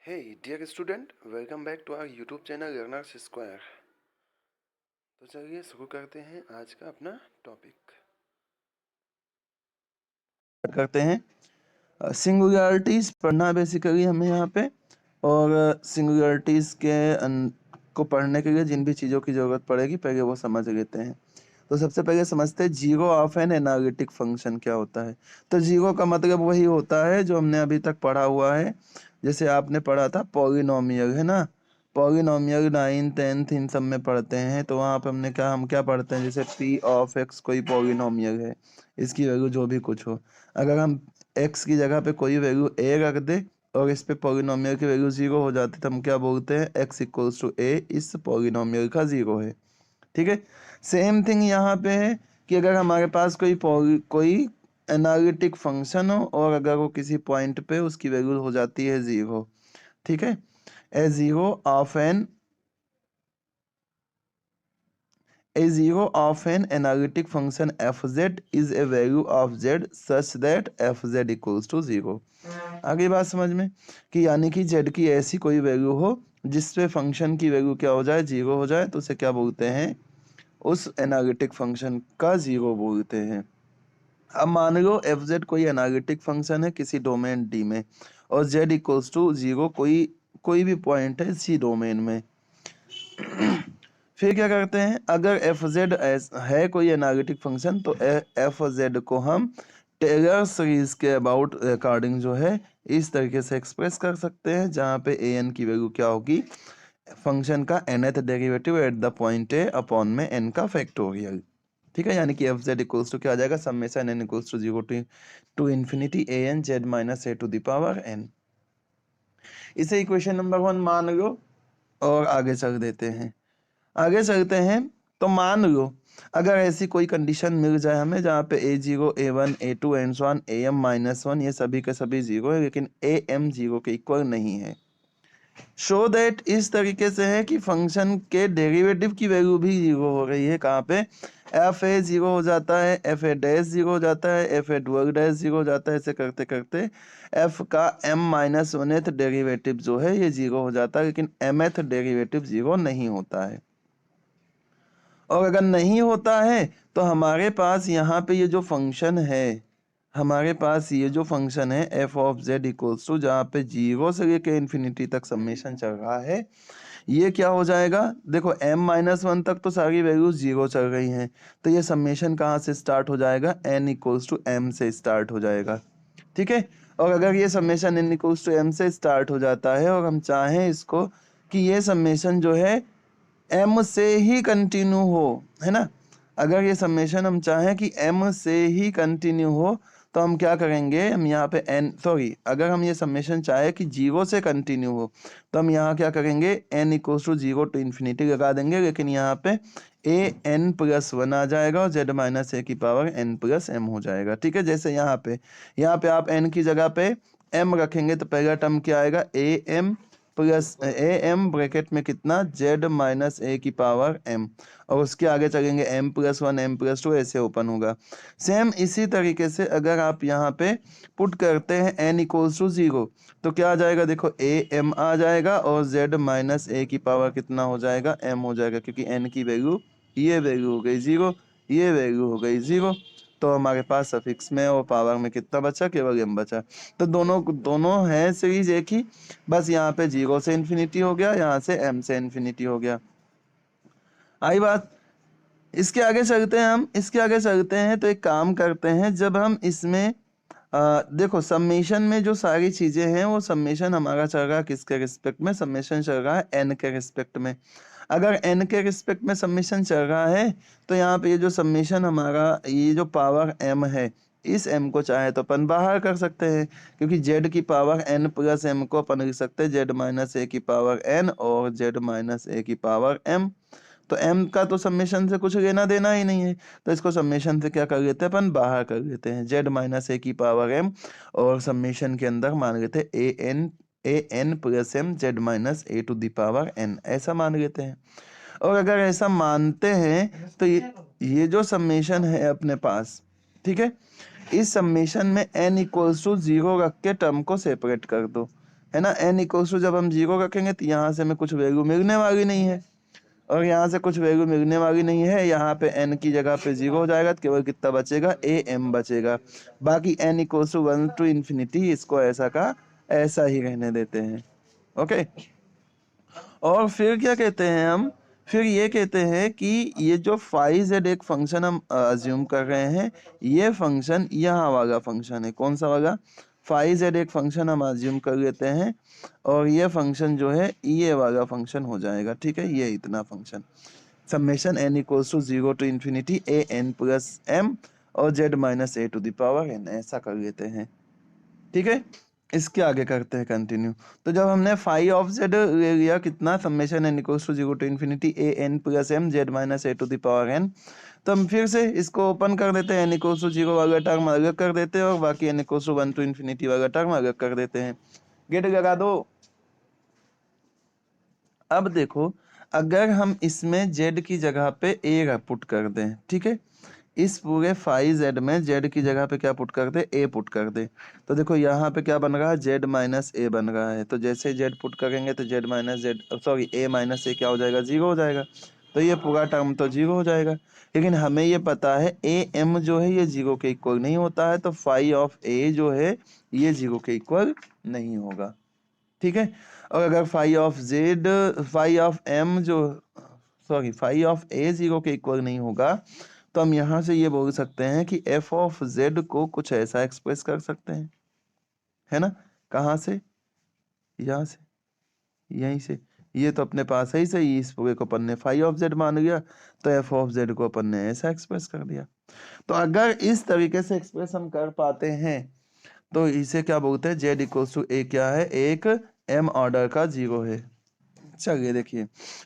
Hey dear student, welcome back to our YouTube channel Learners Square। तो चलिए शुरू करते हैं आज का अपना टॉपिक। करते हैं सिंगुलरिटीज पढ़ना बेसिकली हमें यहाँ पे। और सिंगुलरिटीज को पढ़ने के लिए जिन भी चीज़ों की ज़रूरत पड़ेगी पहले वो समझ लेते हैं। तो सबसे पहले समझते हैं zero of an analytic function क्या होता है। तो जीरो का मतलब वही होता है जो हमने अभी तक पढ़ा हुआ है। जैसे आपने पढ़ा था पॉलिनोमियल, है ना। पॉलिनोमियल 9th 10th इन सब में पढ़ते हैं। तो वहाँ पे हम क्या पढ़ते हैं, जैसे पी ऑफ एक्स कोई पॉलिनोमियल है, इसकी वैल्यू जो भी कुछ हो, अगर हम एक्स की जगह पे कोई वैल्यू ए रख दे और इस पे पॉलिनोमियल की वैल्यू जीरो हो जाती है तो हम क्या बोलते हैं, एक्स इक्वल्स टू ए इस पॉलिनोमियल का जीरो है। ठीक है। सेम थिंग यहाँ पे है कि अगर हमारे पास कोई एनालिटिक फंक्शन हो और अगर वो किसी पॉइंट पे उसकी वैल्यू हो जाती है जीरो। ठीक है। A zero of n A zero of an analytic function fz is a value of z such that fz equals to zero। आगे बात समझ में कि यानी कि z की ऐसी कोई वैल्यू हो जिसपे फंक्शन की वैल्यू क्या हो जाए, जीरो हो जाए, तो उसे क्या बोलते हैं, उस एनालिटिक फंक्शन का जीरो बोलते हैं। अब मान लो fz कोई एनालिटिक फंक्शन है किसी डोमेन d में और z इक्वल्स टू जीरो कोई कोई भी पॉइंट है इसी डोमेन में। फिर क्या करते हैं, अगर एफ जेड है कोई एनालिटिक फंक्शन तो एफ जेड को हम टेलर सीरीज के अबाउट अकॉर्डिंग जो है इस तरीके से एक्सप्रेस कर सकते हैं, जहाँ पे ए एन की वैल्यू क्या होगी, फंक्शन का nth derivative eight the point A upon में n का फैक्टोरियल। ठीक है, यानी कि एफ जेड इक्वल्स टू क्या आ जाएगा, summation N equals to zero to infinity A N Z minus A to the power N. इसे इक्वेशन नंबर 1 मान लो और आगे चल देते हैं। आगे चलते हैं तो मान लो अगर ऐसी कोई कंडीशन मिल जाए हमें जहाँ पे a zero a one a two and so on a m minus one ये सभी के सभी जीरो है लेकिन ए एम जीरो के इक्वल नहीं है। शो दैट इस तरीके से है कि फंक्शन के डेरिवेटिव की वैल्यू भी जीरो हो रही है। कहाँ पे, एफ ए जीरो हो जाता है, एफ ए डैश जीरो हो जाता है, F A dual dash zero हो जाता है। ऐसे करते करते एफ का एम माइनस वनथ डेरिवेटिव जो है ये जीरो हो जाता है लेकिन एमएथ डेरिवेटिव जीरो नहीं होता है। और अगर नहीं होता है तो हमारे पास यहाँ पे ये जो फंक्शन है, हमारे पास ये जो फंक्शन है F of Z equals to जहाँ पे जीरो से लेके इन्फिनिटी तक समेशन चल रहा है, ये क्या हो जाएगा, देखो m माइनस वन तक तो सारी वैल्यूज जीरो चल रही हैं तो ये समेशन कहाँ से स्टार्ट हो जाएगा, n इक्वल्स टू m से स्टार्ट हो जाएगा। ठीक है। और अगर ये summation n equals to m से स्टार्ट हो जाता है और हम चाहें इसको कि ये समेशन जो है एम से ही कंटिन्यू हो, है ना, अगर ये समेशन हम चाहें कि एम से ही कंटिन्यू हो तो हम क्या करेंगे, हम यहाँ पे एन सॉरी अगर हम ये समेशन चाहे कि जीरो से कंटिन्यू हो तो हम यहाँ क्या करेंगे, n equals to zero to infinity लगा देंगे लेकिन यहाँ पे ए एन प्लस वन आ जाएगा और जेड माइनस ए की पावर एन प्लस एम हो जाएगा। ठीक है, जैसे यहाँ पे आप एन की जगह पे एम रखेंगे तो पहला टर्म क्या आएगा, a m plus a m bracket में कितना, जेड माइनस ए की पावर एम, और उसके आगे चलेंगे m plus one m plus two ऐसे ओपन होगा। सेम इसी तरीके से अगर आप यहाँ पे पुट करते हैं एन इक्वल्स टू जीरो तो क्या आ जाएगा, देखो ए एम आ जाएगा और जेड माइनस ए की पावर कितना हो जाएगा, एम हो जाएगा, क्योंकि एन की वैल्यू ये वैल्यू हो गई जीरो, ये वैल्यू हो गई जीरो, तो हमारे पास सफिक्स में और पावर में कितना बचा, केवल एम बचा। तो दोनों दोनों है सीरीज एक ही, बस यहाँ पे जीरो से इन्फिनिटी हो गया, यहाँ से एम से इन्फिनिटी हो गया। आई बात। इसके आगे चलते हैं, हम इसके आगे चलते हैं तो एक काम करते हैं, जब हम इसमें देखो समेशन में जो सारी चीजें हैं वो समेशन हमारा चल रहा है किसके रिस्पेक्ट में, समेशन चल रहा है एन के रिस्पेक्ट में। अगर एन के रिस्पेक्ट में समेशन चल रहा है तो यहाँ पे ये जो समेशन हमारा ये जो पावर एम है इस m को चाहे तो अपन बाहर कर सकते हैं, क्योंकि z की पावर n प्लस m को अपन लिख सकते हैं z माइनस ए की पावर n और z माइनस ए की पावर m। तो m का तो समेशन से कुछ लेना देना ही नहीं है तो इसको समेशन से क्या कर लेते हैं, अपन बाहर कर लेते हैं, z माइनस ए की पावर m और समेशन के अंदर मान लेते हैं a n plus m z minus A to the power n, ऐसा मान लेते हैं। और अगर ऐसा मानते हैं तो ये जो समेशन है अपने पास, ठीक है, इस समेशन में n इक्वल्स टू जीरो रख के टर्म को सेपरेट कर दो है ना। n इक्वल्स टू जब हम 0 रखेंगे तो यहाँ से हमें कुछ वैल्यू मिलने वाली नहीं है, और यहाँ से कुछ वैल्यू मिलने वाली नहीं है, यहाँ पे n की जगह पे 0 हो जाएगा, तो केवल कितना बचेगा, am बचेगा। बाकी n equals to 1 to infinity, इसको ऐसा का ऐसा ही रहने देते हैं। ओके, और फिर क्या कहते हैं हम, फिर ये कहते हैं कि ये जो फाई जेड एक फंक्शन हम अज्यूम कर रहे हैं, ये फंक्शन यहाँ वाला फंक्शन है। कौन सा वाला, फाई जेड एक फंक्शन हम अज्यूम कर लेते हैं, और ये फंक्शन जो है ये वाला फंक्शन हो जाएगा। ठीक है, ये इतना function summation n equals to 0 to infinity a n plus m और z minus a to the power n, ऐसा कर लेते हैं। ठीक है, इसके आगे करते हैं कंटिन्यू। तो जब हमने फाई ऑफ जेड ले लिया कितना, summation n equals to 0 to infinity a n plus m z minus a to the power n, तो हम फिर से इसको ओपन कर देते हैं, n इक्वल्स टू 0 वाला टर्म अलग कर देते हैं और बाकी n equals to 1 to infinity वाला टर्म अलग कर देते हैं। गेट लगा दो। अब देखो, अगर हम इसमें z की जगह पे a पुट कर दें, ठीक है, इस पूरे फाई जेड में z की जगह पे क्या पुट कर दे, a पुट कर दे, तो देखो यहाँ पे क्या बन रहा है, z माइनस a बन रहा है। तो जैसे z पुट करेंगे तो z minus Z sorry a minus a क्या हो जाएगा, 0 हो जाएगा। तो ये पूरा टर्म तो 0 हो जाएगा, लेकिन हमें ये पता है a m जो है ये 0 के इक्वल नहीं होता है, तो फाई ऑफ a जो है ये 0 के इक्वल नहीं होगा। ठीक है, और अगर phi of z, phi of m जो सॉरी फाई ऑफ ए 0 के इक्वल नहीं होगा, तो हम यहाँ से ये बोल सकते हैं कि एफ ऑफ जेड को कुछ ऐसा एक्सप्रेस कर सकते हैं, है ना। कहाँ से, यहाँ से, यहीं से। ये तो अपने पास है ही सही, इस पूरे को अपन ने फाई ऑफ जेड मान लिया, तो एफ ऑफ जेड को अपन ने ऐसा एक्सप्रेस कर दिया। तो अगर इस तरीके से एक्सप्रेस हम कर पाते हैं तो इसे क्या बोलते हैं, जेड इक्वल्स टू ए क्या है, एक एम ऑर्डर का 0 है। चलिए देखिए,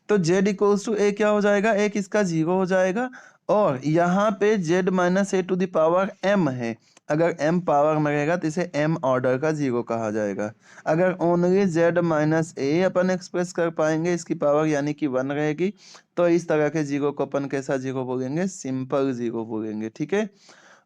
तो z इक्वल्स टू ए क्या हो जाएगा, एक इसका 0 हो जाएगा, और यहाँ पे z minus A to the power m है। अगर m पावर में रहेगा तो इसे m ऑर्डर का 0 कहा जाएगा। अगर ओनली z माइनस ए अपन एक्सप्रेस कर पाएंगे, इसकी पावर यानी कि 1 रहेगी, तो इस तरह के 0 को अपन कैसा 0 बोलेंगे, सिंपल 0 बोलेंगे। ठीक है,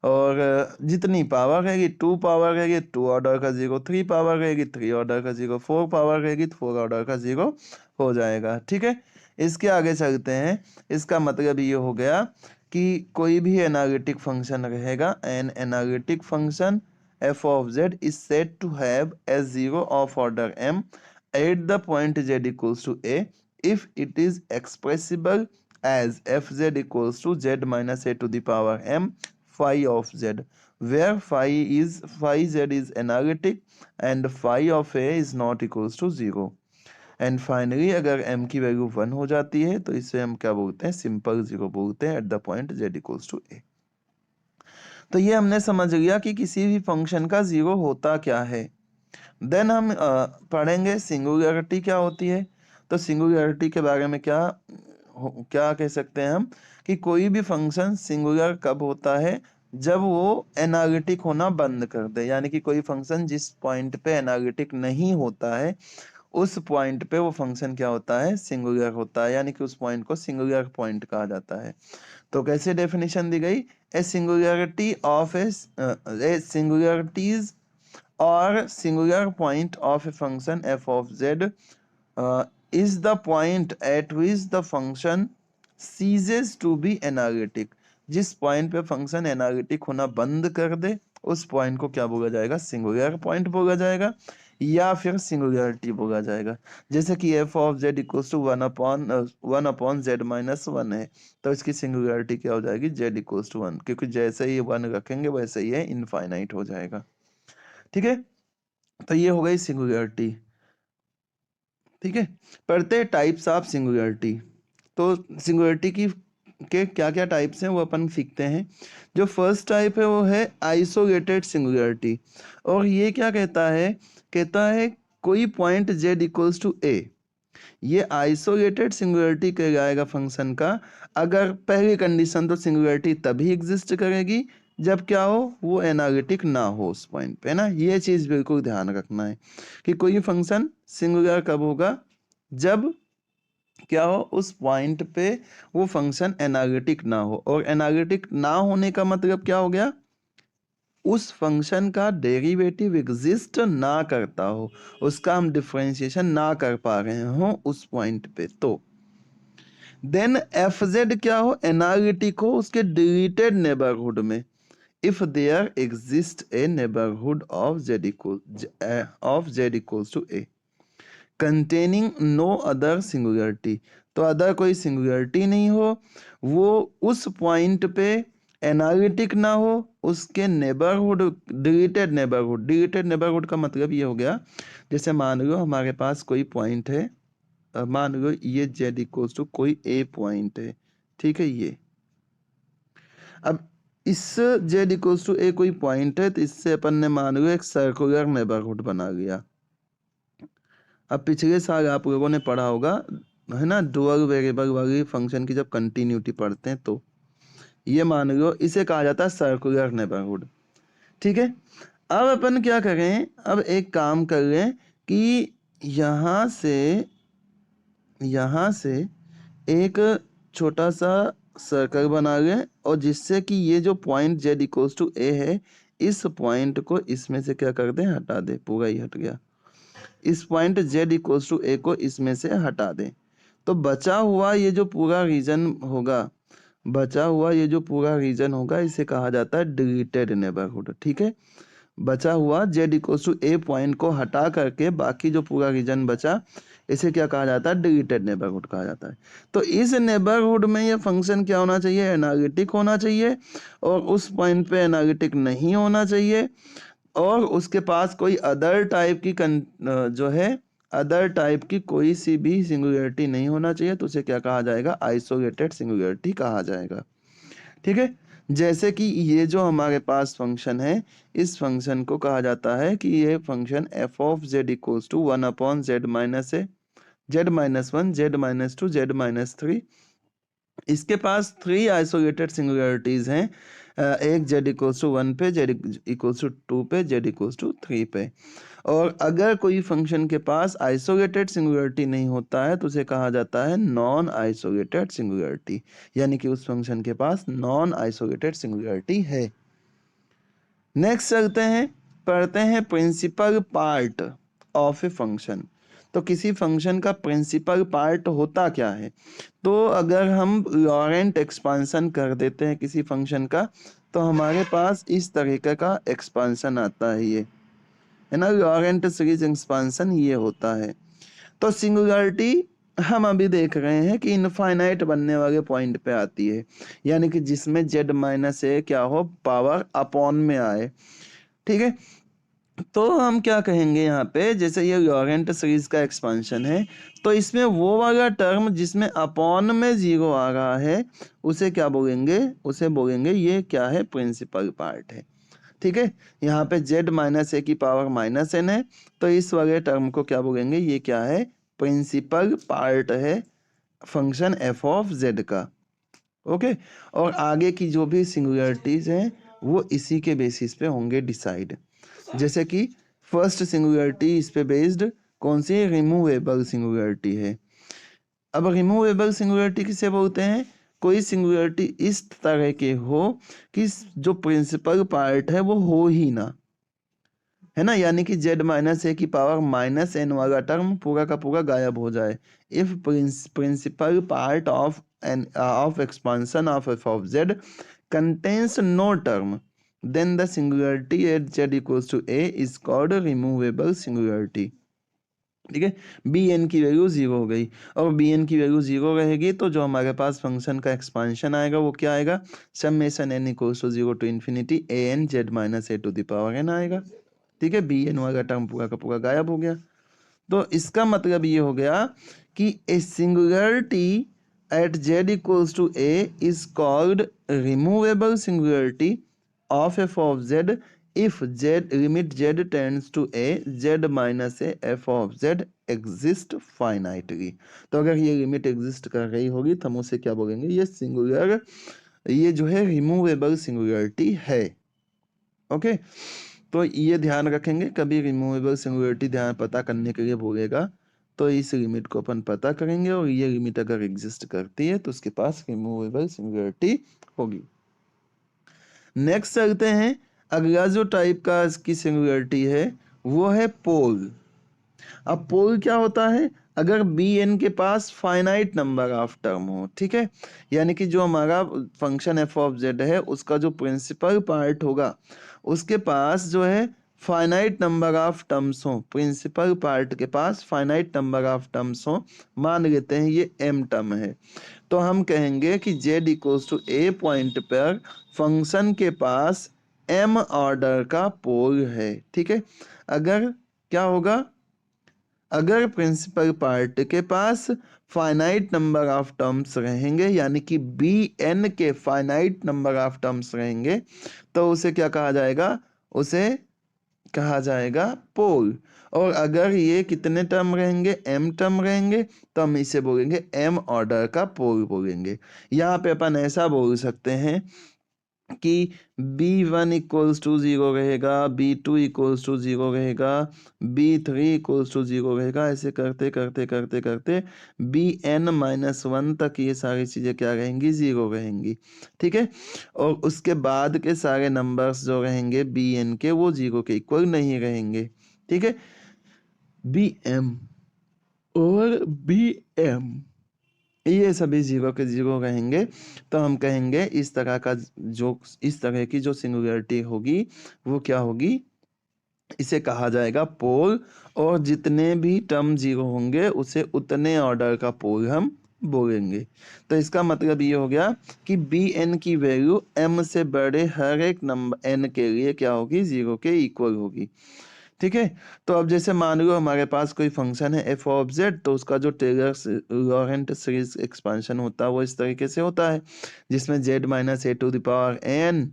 और जितनी पावर रहेगी, 2 पावर रहेगी 2 ऑर्डर का 0, 3 पावर रहेगी 3 ऑर्डर का 0, 4 पावर रहेगी तो 4 ऑर्डर का 0 हो जाएगा। ठीक है, इसके आगे चलते हैं। इसका मतलब ये हो गया कि कोई भी एनालिटिक फंक्शन रहेगा, an analytic function f of z is said to have a 0 of order m at the point z equals to a if it is expressible as fz equals to z minus a to the power m phi of z, where phi z is analytic and phi of a is not equals to 0। And finally अगर m की value 1 हो जाती है तो इसे हम क्या बोलते हैं, सिंपल 0 बोलते हैं at the point z equals to a। तो ये हमने समझ लिया कि किसी भी फंक्शन का 0 होता क्या है। देन हम पढ़ेंगे सिंगुलरिटी क्या होती है। तो सिंगुलरिटी के बारे में क्या कह सकते हैं हम, कि कोई भी फंक्शन सिंगुलर कब होता है, जब वो एनालिटिक होना बंद कर दे, यानी कि कोई फंक्शन जिस पॉइंट पे एनालिटिक नहीं होता है उस पॉइंट पे वो फंक्शन क्या होता है, सिंगुलर होता है, यानी कि उस पॉइंट को सिंगुलर पॉइंट कहा जाता है। तो कैसे डेफिनेशन दी गई, ए सिंगुलरिटी ऑफ ए सिंगुलरिटीज और singular point of a function f of z is the point at which the function ceases to be analytic। जिस पॉइंट पे फंक्शन एनालिटिक होना बंद कर दे उस पॉइंट को क्या बोला जाएगा, सिंगुलर पॉइंट बोला जाएगा या फिर सिंगुलरिटी बोला जाएगा। जैसे कि f of z equals to 1 upon z minus 1 है, तो इसकी सिंगुलरिटी क्या हो जाएगी, z इक्वल्स टू 1, क्योंकि जैसे ही 1 रखेंगे वैसे ही है इनफाइनाइट हो जाएगा। ठीक है, तो ये हो गई सिंगुलरिटी। ठीक है, पढ़ते हैं टाइप्स ऑफ सिंगुलरिटी। तो सिंगुलरिटी की के क्या क्या टाइप्स हैं वो अपन सीखते हैं। जो फर्स्ट टाइप है वो है आइसोलेटेड सिंगुलरिटी, और ये क्या कहता है कोई point z equals to a, ये आइसोलेटेड सिंगुलरिटी कहलाएगा फंक्शन का। अगर पहली कंडीशन तो सिंगुलरिटी तभी एग्जिस्ट करेगी जब क्या हो, वो एनालिटिक ना हो उस पॉइंट पे, ना। ये चीज बिल्कुल ध्यान रखना है कि कोई फंक्शन सिंगुलर कब होगा, जब क्या हो, उस पॉइंट पे वो फंक्शन एनालिटिक ना हो। और एनालिटिक ना होने का मतलब क्या हो गया, उस फंक्शन का डेरिवेटिव एग्जिस्ट ना करता हो, उसका हम डिफरेंशिएशन ना कर पा रहे हो उस पॉइंट पे, तो देन एफ जेड क्या हो, एनालिटिक हो उसके डिलीटेड नेबरहुड में, if there exist a neighbourhood of Z equals to a containing no other singularity. तो अदर कोई सिंगुलरिटी नहीं हो, वो उस पॉइंट पे एनालिटिक ना हो, उसके नेबरहुड डिलीटेड नेबरहुड का मतलब ये हो गया, जैसे मान लो हमारे पास कोई पॉइंट है, मान लो ये z इक्वल्स टू कोई a पॉइंट है, ठीक है ये, अब इस z इक्वल्स टू a कोई पॉइंट है, तो इससे अपन ने मान लो एक सर्कुलर नेबरहुड बना लिया। अब पिछले साल आप लोगों ने पढ़ा होगा, है ना, डुअल वेरिएबल वाली फंक्शन की जब कंटिन्यूटी पढ़ते हैं, तो ये मान लो इसे कहा जाता है सर्कुलर नेबरहुड, ठीक है। अब अपन क्या करें, अब एक काम कर लें कि यहाँ से एक छोटा सा सर्कल बना लें, और जिससे कि ये जो पॉइंट z इक्वल्स टू ए है, इस पॉइंट को इसमें से क्या कर दें, हटा दें, पूरा ही हट गया। इस पॉइंट z इक्वल्स टू ए को इसमें से हटा दें, तो बचा हुआ ये जो पूरा रीजन होगा, इसे कहा जाता है डिलीटेड नेबरहुड, ठीक है। बचा हुआ z equals to a point को हटा करके बाकी जो पूरा रीजन बचा, इसे क्या कहा जाता है, डिलीटेड नेबरहुड कहा जाता है। तो इस नेबरहुड में ये फंक्शन क्या होना चाहिए, एनालिटिक होना चाहिए, और उस पॉइंट पे एनालिटिक नहीं होना चाहिए, और उसके पास कोई अदर टाइप की अदर टाइप की कोई सी भी सिंगुलरिटी नहीं होना चाहिए, तो उसे क्या कहा जाएगा, आइसोलेटेड सिंगुलरिटी कहा जाएगा, ठीक है। जैसे कि ये जो हमारे पास फंक्शन है, इस फंक्शन को कहा जाता है कि ये function f of Z equals to 1 upon z minus a, z minus 1, z minus 2, z minus 3। इसके पास 3 आइसोलेटेड सिंगुलरिटीज हैं, एक जेड इक्वल्स टू 1 पे, जेड इक्वल्स टू 2 पे, जेड इक्वल्स टू 3 पे। और अगर कोई फंक्शन के पास आइसोलेटेड सिंगुलरिटी नहीं होता है, तो उसे कहा जाता है नॉन आइसोलेटेड सिंगुलरिटी, यानी कि उस फंक्शन के पास नॉन आइसोलेटेड सिंगुलरिटी है। नेक्स्ट चलते हैं, पढ़ते हैं principal part of a function. तो किसी फंक्शन का प्रिंसिपल पार्ट होता क्या है, तो अगर हम लॉरेंट एक्सपांसन कर देते हैं किसी फंक्शन का, तो हमारे पास इस तरीके का एक्सपांसन आता है, ये है ना, लॉरेंट सीरीज एक्सपांसन ये होता है। तो सिंगुलरिटी हम अभी देख रहे हैं कि इनफाइनाइट बनने वाले पॉइंट पे आती है, यानी कि जिसमें z माइनस ए क्या हो, पावर अपॉन में आए, ठीक है। तो हम क्या कहेंगे यहाँ पे, जैसे ये लॉरेंट सीरीज का एक्सपांशन है, तो इसमें वो वाला टर्म जिसमें अपॉन में 0 आ रहा है, उसे क्या बोलेंगे, उसे बोलेंगे ये क्या है, प्रिंसिपल पार्ट है, ठीक है। यहाँ पे z माइनस ए की पावर माइनस एन है, तो इस वाले टर्म को क्या बोलेंगे, ये क्या है, प्रिंसिपल पार्ट है फंक्शन एफ ऑफ जेड का, ओके। और आगे की जो भी सिंगुलरिटीज हैं वो इसी के बेसिस पे होंगे डिसाइड। जैसे कि फर्स्ट सिंगुलरिटी इस पे बेस्ड कौन सी, रिमूवेबल सिंगुलरिटी है। अब रिमूवेबल सिंगुलरिटी किसे बोलते हैं, कोई सिंगुलरिटी इस तरह के हो कि जो प्रिंसिपल पार्ट है वो हो ही ना, है ना, यानी कि z माइनस ए की पावर माइनस एन वाला टर्म पूरा का पूरा गायब हो जाए। If principal part of expansion of f of z contains no term, then the singularity at z equals to a is called removable singularity, ठीक है। बी एन की वैल्यू 0 हो गई, और बी एन की वैल्यू 0 रहेगी, तो जो हमारे पास फंक्शन का एक्सपांशन आएगा वो क्या आएगा, summation N equals to 0 to infinity A N Z minus A to the power n आएगा, ठीक है। बी एन वाला टर्म पूरा का पूरा गायब हो गया। तो इसका मतलब ये हो गया कि a singularity at z equals to a is called removable singularity of f of z if z limit z tends to a z minus a f of z exist finitely। तो अगर ये लिमिट एग्जिस्ट कर रही होगी तो हम उसे क्या बोलेंगे, ये जो है रिमूवेबल सिंगुलरिटी है, ओके। तो ये ध्यान रखेंगे, कभी रिमूवेबल सिंगुलरिटी ध्यान पता करने के लिए भूलेगा तो इस लिमिट को अपन पता करेंगे, और ये लिमिट अगर एग्जिस्ट करती है तो उसके पास रिमूवेबल सिंगुलरिटी होगी। नेक्स्ट चलते हैं, अगला जो टाइप का इसकी सिंगुलरिटी है वो है पोल। अब पोल क्या होता है? अगर बी एन के पास फाइनाइट नंबर ऑफ टर्म हो, ठीक है, यानी कि जो हमारा फंक्शन एफ ऑफ जेड है उसका जो प्रिंसिपल पार्ट होगा उसके पास जो है फाइनाइट नंबर ऑफ टर्म्स हो, प्रिंसिपल पार्ट के पास फाइनाइट नंबर ऑफ टर्म्स हो, मान लेते हैं ये एम टर्म है, तो हम कहेंगे कि z equals to a point पर फंक्शन के पास m ऑर्डर का पोल है, ठीक है। अगर क्या होगा? अगर प्रिंसिपल पार्ट के पास फाइनाइट नंबर ऑफ टर्म्स रहेंगे, यानी कि बी एन के फाइनाइट नंबर ऑफ टर्म्स रहेंगे, तो उसे क्या कहा जाएगा? उसे कहा जाएगा पोल। और अगर ये कितने टर्म रहेंगे? एम टर्म रहेंगे, तो हम इसे बोलेंगे एम ऑर्डर का पोल बोलेंगे। यहाँ पे अपन ऐसा बोल सकते हैं कि B1 इक्वल्स टू 0 रहेगा, B2 इक्वल्स टू 0 रहेगा, B3 इक्वल्स टू 0 रहेगा, ऐसे करते करते करते करते Bn-1 तक ये सारी चीज़ें क्या रहेंगी? 0 रहेंगी, ठीक है। और उसके बाद के सारे नंबर्स जो रहेंगे Bn के वो 0 के इक्वल नहीं रहेंगे, ठीक है। Bm और Bm ये सभी 0 के 0 रहेंगे, तो हम कहेंगे इस तरह का जो इस तरह की जो सिंगुलरिटी होगी वो क्या होगी? इसे कहा जाएगा पोल। और जितने भी टर्म 0 होंगे उसे उतने ऑर्डर का पोल हम बोलेंगे। तो इसका मतलब ये हो गया कि बी एन की वैल्यू m से बड़े हर एक नंबर n के लिए क्या होगी? 0 के इक्वल होगी, ठीक है। तो अब जैसे मान लो हमारे पास कोई फंक्शन है एफ ऑफ जेड, तो उसका जो टेलर लॉरेंट सीरीज एक्सपांशन होता है वो इस तरीके से होता है, जिसमें z minus A to the power n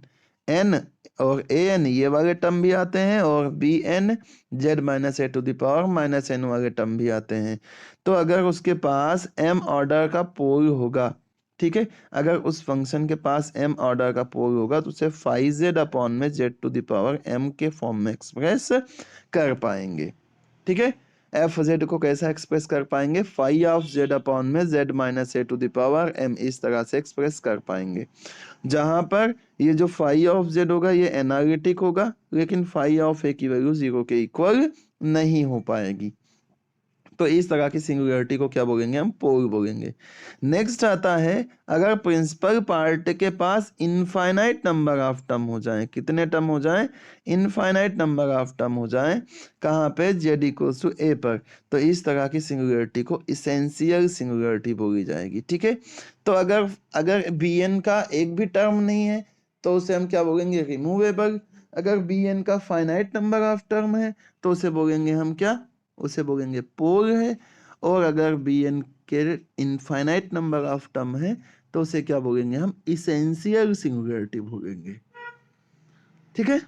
n और ए एन ये वाले टर्म भी आते हैं, और b n Z minus A to the power minus n वाले टर्म भी आते हैं। तो अगर उसके पास एम ऑर्डर का पोल होगा, ठीक है, अगर उस फंक्शन के पास m ऑर्डर का पोल होगा तो उसे फाइव जेड अपॉन में z to the power m के फॉर्म में एक्सप्रेस कर पाएंगे, ठीक है। एफ जेड को कैसा एक्सप्रेस कर पाएंगे? फाइव ऑफ जेड अपॉन में z minus A to the power m, इस तरह से एक्सप्रेस कर पाएंगे, जहां पर ये जो फाइव ऑफ जेड होगा ये एनालिटिक होगा, लेकिन फाइव ऑफ ए की वैल्यू 0 के इक्वल नहीं हो पाएगी। तो इस तरह की सिंगुलरिटी को क्या बोलेंगे? हम पोल बोलेंगे। नेक्स्ट आता है अगर प्रिंसिपल पार्ट के पास इनफाइनाइट नंबर ऑफ टर्म हो जाए। कितने टर्म हो जाए? इनफाइनाइट नंबर ऑफ टर्म हो जाए। कहाँ पे? z इक्वल्स टू a पर। तो इस तरह की सिंगुलरिटी को इसेंशियल सिंगुलरिटी बोली जाएगी, ठीक है। तो अगर अगर bn का एक भी टर्म नहीं है तो उसे हम क्या बोलेंगे? रिमूवेबल। अगर bn का फाइनाइट नंबर ऑफ टर्म है तो उसे बोलेंगे हम क्या? उसे बोलेंगे पोल है। और अगर बी एन के इनफाइनाइट नंबर ऑफ टर्म है तो उसे क्या बोलेंगे? हम इसेंशियल सिंगुलरिटी बोलेंगे, ठीक है।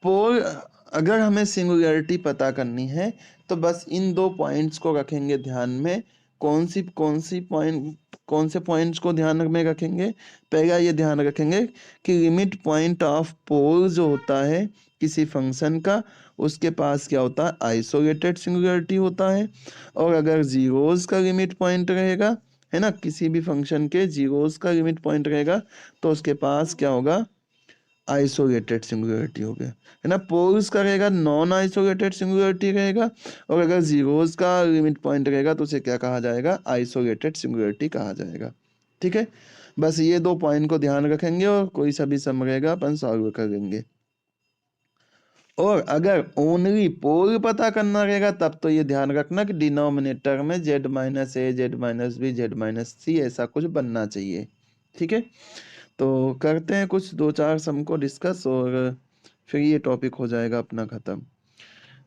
पोल अगर हमें सिंगुलरिटी पता करनी है तो बस इन दो पॉइंट्स को रखेंगे ध्यान में। कौन से पॉइंट्स को ध्यान में रखेंगे? पहला ये ध्यान रखेंगे कि लिमिट पॉइंट ऑफ पोल जो होता है किसी फंक्शन का, उसके पास क्या होता है? आइसोलेटेड सिंगुलरिटी होता है। और अगर जीरोस का लिमिट पॉइंट रहेगा, है ना, किसी भी फंक्शन के जीरोस का लिमिट पॉइंट रहेगा तो उसके पास क्या होगा? आइसोलेटेड सिंगुलरिटी हो गया, है ना। पोल्स का रहेगा नॉन आइसोलेटेड सिंगुलरिटी रहेगा। और अगर जीरोस का लिमिट पॉइंट रहेगा तो उसे क्या कहा जाएगा? आइसोलेटेड सिंगुलरिटी कहा जाएगा, ठीक है। बस ये दो पॉइंट को ध्यान रखेंगे और कोई सा भी सम रहेगा अपन सॉल्व कर लेंगे। और अगर ओनली पोल पता करना रहेगा तब तो ये ध्यान रखना कि डिनोमिनेटर में z minus a, z minus b, z minus c ऐसा कुछ बनना चाहिए, ठीक है। तो करते हैं कुछ दो चार सम को डिस्कस और फिर ये टॉपिक हो जाएगा अपना ख़त्म।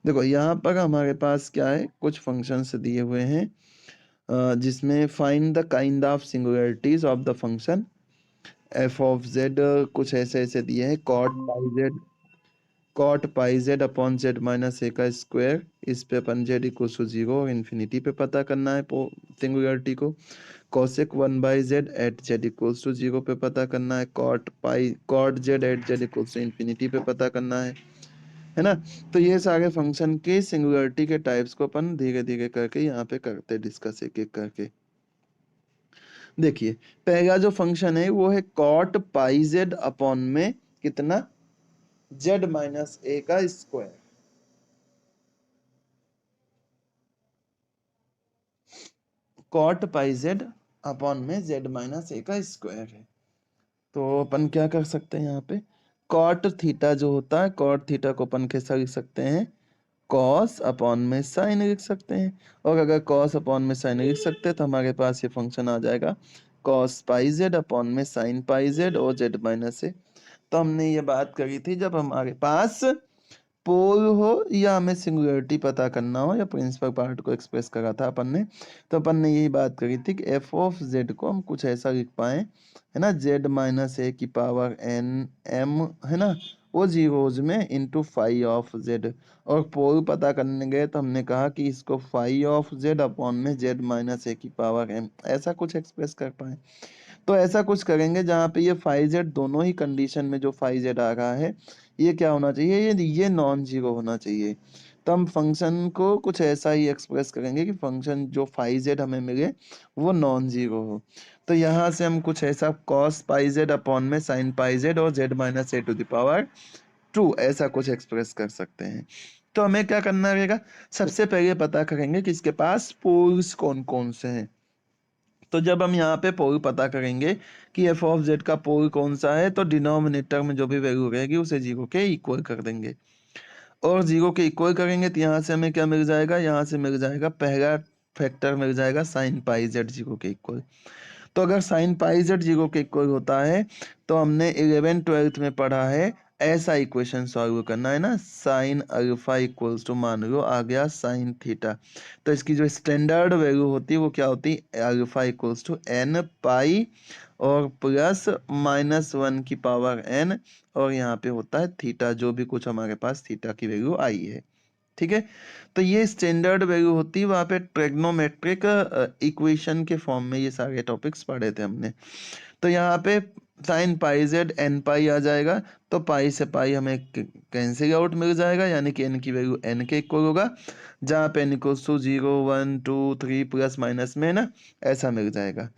देखो यहाँ पर हमारे पास क्या है? कुछ फंक्शंस दिए हुए हैं जिसमें find the kind of singularities of the function f of z. कुछ ऐसे ऐसे दिए हैं cot pi z upon z minus a का स्क्वायर। इस पे अपन जेड इक्वल टू 0 और इन्फिनिटी पे पता करना है सिंगुलरिटी को। Cosec 1/z at z equals to 0 पे पता करना है। Cot z at z equals to infinity पे पता करना है ना। तो ये सारे फंक्शन के सिंगुलरिटी के टाइप्स को अपन धीरे धीरे करके यहाँ पे करते डिस्कस एक एक करके। देखिए पहला जो फंक्शन है वो है कॉट पाई जेड अपॉन में कितना, जेड माइनस ए का square. Cot pi z upon में जेड माइनस ए का स्क्वायर है। तो अपन क्या कर सकते हैं यहाँ पे, कॉट थीटा जो होता है, कॉट थीटा को अपन कैसा लिख सकते हैं, कॉस अपॉन में साइन लिख सकते हैं। और अगर कॉस अपॉन में साइन लिख सकते हैं तो हमारे पास ये फंक्शन आ जाएगा कॉस पाई जेड अपॉन में साइन पाई जेड और जेड माइनस ए। तो हमने ये बात करी थी जब हमारे पास पोल हो या हमें सिंगुलरिटी पता करना हो या प्रिंसिपल पार्ट को एक्सप्रेस करा था अपन ने, तो अपन ने यही बात करी थी कि एफ ऑफ जेड को हम कुछ ऐसा लिख पाए, है ना, जेड माइनस ए की पावर एन एम, है ना, वो जीरोज में इंटू फाई ऑफ जेड। और पोल पता करने गए तो हमने कहा कि इसको फाई ऑफ जेड अपॉन में जेड माइनस ए की पावर एम, ऐसा कुछ एक्सप्रेस कर पाए। तो ऐसा कुछ करेंगे जहाँ पे ये फाई जेड दोनों ही कंडीशन में जो फाई जेड आ रहा है ये क्या होना चाहिए, ये नॉन जीरो होना चाहिए। तो हम फंक्शन को कुछ ऐसा ही एक्सप्रेस करेंगे कि फंक्शन जो फाई जेड हमें मिले वो नॉन जीरो हो। तो यहाँ से हम कुछ ऐसा कॉस पाई जेड अपॉन में साइन पाई जेड और z minus A to the power 2 ऐसा कुछ एक्सप्रेस कर सकते हैं। तो हमें क्या करना रहेगा, सबसे पहले पता करेंगे कि इसके पास पोल्स कौन कौन से हैं। तो जब हम यहाँ पे पोल पता करेंगे कि एफ ऑफ जेड का पोल कौन सा है, तो डिनोमिनेटर में जो भी वैल्यू रहेगी उसे जीरो के इक्वल कर देंगे। और जीरो के इक्वल करेंगे तो यहाँ से हमें क्या मिल जाएगा, यहाँ से मिल जाएगा पहला फैक्टर मिल जाएगा साइन पाई जेड जीरो के इक्वल। तो अगर साइन पाई जेड जीरो के इक्वल होता है तो हमने 11 12th में पढ़ा है ऐसा इक्वेशन सॉल्व करना है ना, साइन अल्फा इक्वल्स टू, मान लो आ गया साइन थीटा, तो इसकी जो स्टैंडर्ड वैल्यू होती है वो क्या होती है, अल्फा इक्वल्स टू एन पाई और प्लस माइनस वन की पावर एन, और यहाँ पे होता है थीटा, जो भी कुछ हमारे पास थीटा की वैल्यू आई है। ठीक है, तो ये स्टैंडर्ड वैल्यू होती है, वहाँ पे ट्रिग्नोमेट्रिक इक्वेशन के फॉर्म में ये सारे टॉपिक्स पढ़े थे हमने। तो यहाँ पे साइन पाई जेड एन पाई आ जाएगा, तो पाई से पाई हमें कैंसिल आउट मिल जाएगा, यानी कि एन की वैल्यू एन के इक्वल होगा, जहाँ पे n equals to 0 1 2 3 plus minus में ना ऐसा मिल जाएगा।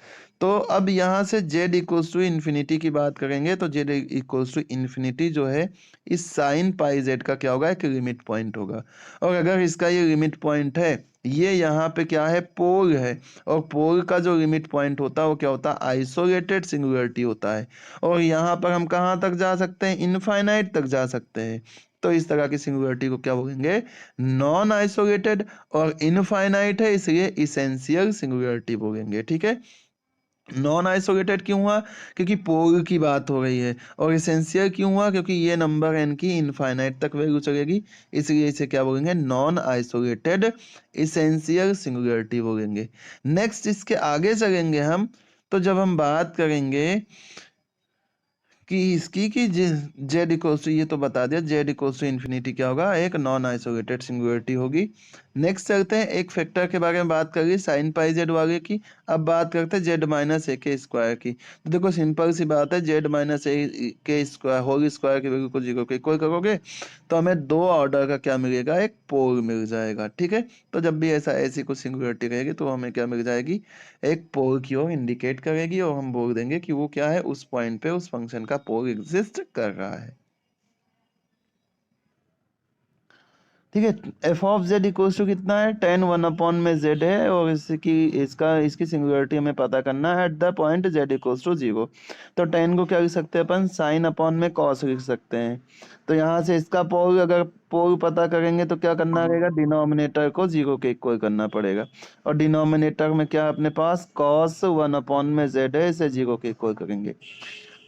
तो अब यहाँ से जेड इक्वल्स टू इन्फिनिटी की बात करेंगे, तो जेड इक्वल्स टू इन्फिनिटी जो है इस साइन पाई जेड का क्या होगा, एक लिमिट पॉइंट होगा। और अगर इसका ये लिमिट पॉइंट है, ये यहाँ पे क्या है, पोल है, और पोल का जो लिमिट पॉइंट होता है वो क्या होता है, आइसोलेटेड सिंगुलरिटी होता है। और यहाँ पर हम कहाँ तक जा सकते हैं, इनफाइनाइट तक जा सकते हैं। तो इस तरह की सिंगुलरिटी को क्या बोलेंगे, नॉन आइसोलेटेड, और इनफाइनाइट है इसलिए इसेंशियल सिंगुलरिटी बोलेंगे। ठीक है, नॉन आइसोलेटेड क्यों हुआ, क्योंकि पोल की बात हो रही है, और इसेंशियल क्यों हुआ, क्योंकि ये नंबर एन की इनफाइनाइट तक वैल्यू चलेगी, इसलिए इसे क्या बोलेंगे, नॉन आइसोलेटेड इसेंशियल सिंगुलरिटी बोलेंगे। नेक्स्ट इसके आगे चलेंगे हम, तो जब हम बात करेंगे कि इसकी कि जेड इक्वल्स टू, ये तो बता दिया, जेड इक्वल्स टू इन्फिनिटी क्या होगा, एक नॉन आइसोलेटेड सिंगुलरिटी होगी। नेक्स्ट चलते हैं, एक फैक्टर के बारे में बात करिए साइन पाई जेड वाले की। अब बात करते हैं जेड माइनस ए के स्क्वायर की। तो देखो सिंपल सी बात है, जेड माइनस ए के स्क्वायर होल स्क्वायर की वैल्यू को जीरो के इक्वल करोगे तो हमें दो ऑर्डर का क्या मिलेगा, एक पोल मिल जाएगा। ठीक है, तो जब भी ऐसी कुछ सिंगुलरिटी रहेगी तो हमें क्या मिल जाएगी, एक पोल की ओर इंडिकेट करेगी, और हम बोल देंगे कि वो क्या है, उस पॉइंट पे उस फंक्शन का पोल एग्जिस्ट कर रहा है। ठीक है, F of Z equals to कितना है, टेन वन अपॉन में जेड है, और इसकी सिंगुलरिटी हमें पता करना है at the point z equals to zero. तो टेन को क्या लिख सकते हैं अपन, साइन अपॉन में कॉस लिख सकते हैं। तो यहाँ से इसका पोल, अगर पोल पता करेंगे तो क्या करना रहेगा, डिनोमिनेटर को जीरो के इक्वल करना पड़ेगा, और डिनोमिनेटर में क्या है अपने पास, कॉस वन अपॉन में जेड है, इसे जीरो के इक्वल करेंगे।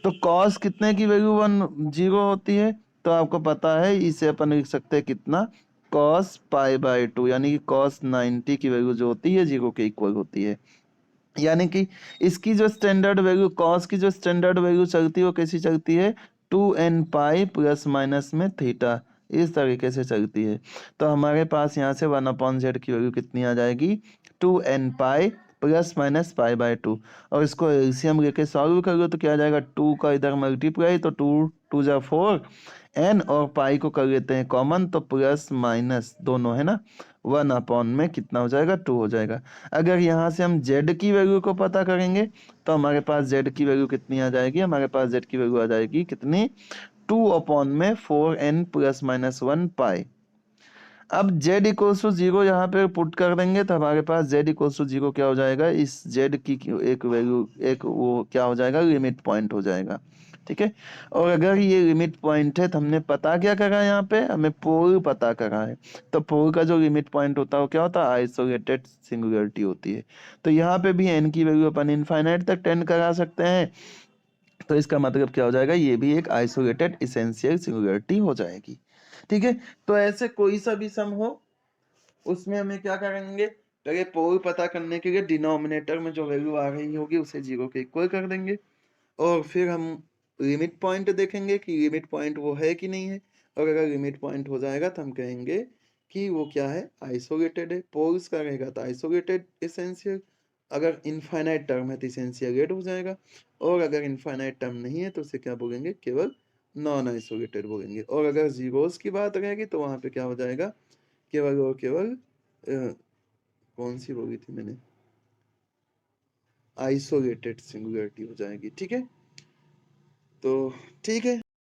तो कॉस कितने की वैल्यू वन जीरो होती है, तो आपको पता है इसे अपन लिख सकते हैं कितना, कॉस पाई बाई टू, यानी कि कॉस 90 की वैल्यू जो होती है जीरो के इक्वल होती है। यानी कि इसकी जो स्टैंडर्ड वैल्यू, कॉस की जो स्टैंडर्ड वैल्यू चलती है वो कैसी चलती है, 2n पाई प्लस माइनस में थीटा, इस तरीके से चलती है। तो हमारे पास यहाँ से 1/z की वैल्यू कितनी आ जाएगी, 2n pi plus minus pi by 2, और इसको एलसीएम लेके सॉल्व करोगे तो क्या आ जाएगा, 2 का इधर मल्टीप्लाई, तो 2 2 जा 4 n, और पाई को कर लेते हैं कॉमन, तो प्लस माइनस दोनों है ना, 1/, में कितना हो जाएगा, 2 हो जाएगा। अगर यहाँ से हम z की वैल्यू को पता करेंगे तो हमारे पास z की वैल्यू कितनी आ जाएगी, हमारे पास z की वैल्यू आ जाएगी कितनी, 2/4n+-1 पाई। अब z इक्वल्स टू 0 यहाँ पे पुट कर देंगे तो हमारे पास z इक्वल्स टू 0 क्या हो जाएगा, इस z की एक वैल्यू, एक वो क्या हो जाएगा, लिमिट पॉइंट हो जाएगा। ठीक है, और अगर ये लिमिट पॉइंट है तो हमने पता क्या करा, यहाँ पे हमें पोल पता करा है, तो पोल का जो लिमिट पॉइंट होता है वो क्या होता है, आइसोलेटेड सिंगुलरिटी होती है। तो यहाँ पे भी n की वैल्यू अपन इनफाइनाइट तक टेंड करा सकते हैं, तो इसका मतलब क्या हो जाएगा, ये भी एक आइसोलेटेड इसेंशियल सिंगुलरिटी हो जाएगी। ठीक है, तो ऐसे कोई सा भी सम हो उसमें हमें क्या करेंगे, पहले पोल पता करने के लिए डिनोमिनेटर में जो वैल्यू आ रही होगी उसे 0 के इक्वल कर देंगे, और फिर हम लिमिट पॉइंट देखेंगे कि लिमिट पॉइंट वो है कि नहीं है, और अगर लिमिट पॉइंट हो जाएगा तो हम कहेंगे कि वो क्या है, आइसोलेटेड है। पोल्स का रहेगा तो आइसोलेटेड इसेंशियल, अगर इनफाइनाइट टर्म है तो इसेंशियल हो जाएगा, और अगर इनफाइनाइट टर्म नहीं है तो उसे क्या बोलेंगे, केवल नॉन आइसोलेटेड बोलेंगे। और अगर जीरोस की बात रहेगी तो वहां पे क्या हो जाएगा, केवल और केवल कौन सी बोली थी मैंने, आइसोलेटेड सिंगुलरिटी हो जाएगी। ठीक है, तो ठीक है।